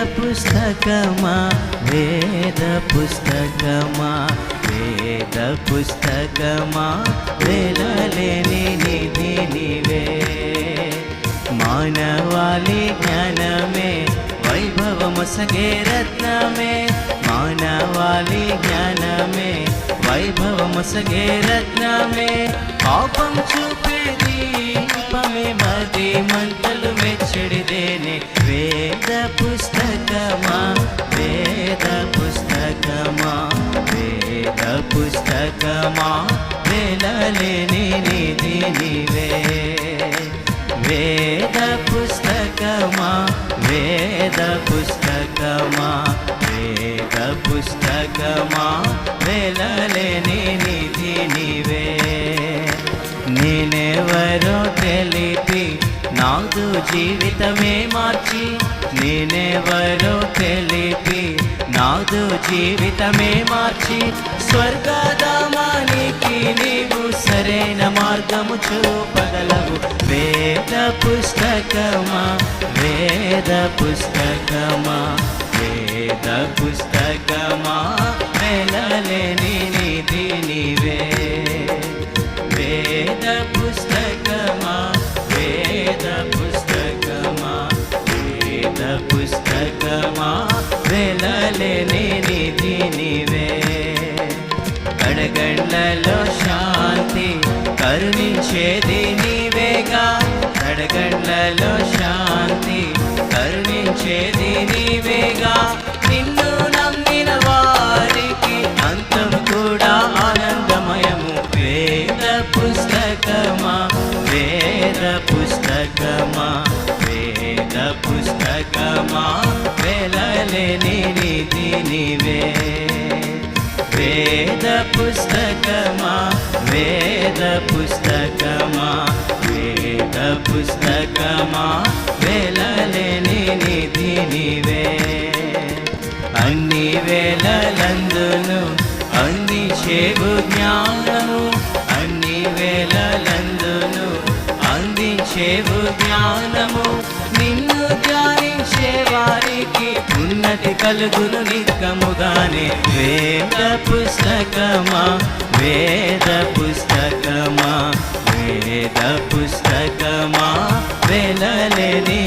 పుస్తకమా వేద పుస్తకమా వేద పుస్తకమా వేలలేని నిధి నీవే మానవాళి జ్ఞానమే వైభవమొసగే రత్నమే మానవాళి జ్ఞానమే వైభవమొసగే రత్నమే పాపం చూపే దీపమే మది మంటలు మెచ్చడిదేనే వేద పుస్తకమా వేద పుస్తకమా వేద పుస్తకమా వేలలేని నిధి నీవే వేద పుస్తకమా వేద పుస్తకమా వేద పుస్తకమా వేలలేని నిధి నీవే నేనెవరో తెలిపి నాదు జీవితమే మార్చి నేనెవరో తెలిపి నాదు జీవితమే మార్చి స్వర్గధామానికి నీవు సరైన మార్గము చూపగలవు వేద పుస్తకమా వేద పుస్తకమా వేద పుస్తకమా వేలలేని నిధి నీవే వేద పుస్తకమా వేద పుస్తకమా వేద పుస్తకమా వేలలేని నిధి నీవే కడగండ్లలో శాంతి కరుణించేది నీవేగా కడగండ్లలో శాంతి కరుణించేది నీవేగా నిన్ను నమ్మిన వారికి అంతం కూడా ఆనందమయము వేద పుస్తకమా వేద పుస్తకమా వేద పుస్తకమా వేలలేని నిధి నీవే వేద పుస్తకమా వేద పుస్తకమా వేద పుస్తకమా వేలలేని నిధి నీవే అన్ని వేళలందును అందించేవు జ్ఞానము అన్ని వేళలందును అందించేవు జ్ఞానము నిన్ను ధ్యానించే వారికి ఉన్నతి కలుగును నిత్యముగానే వేద పుస్తకమా వేద పుస్తకమా వేద పుస్తకమా వేలలేని